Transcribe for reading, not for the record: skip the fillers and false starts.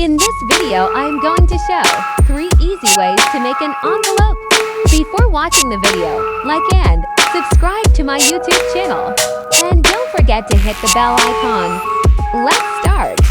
In this video, I am going to show 3 easy ways to make an envelope. Before watching the video, like and subscribe to my YouTube channel. And don't forget to hit the bell icon. Let's start.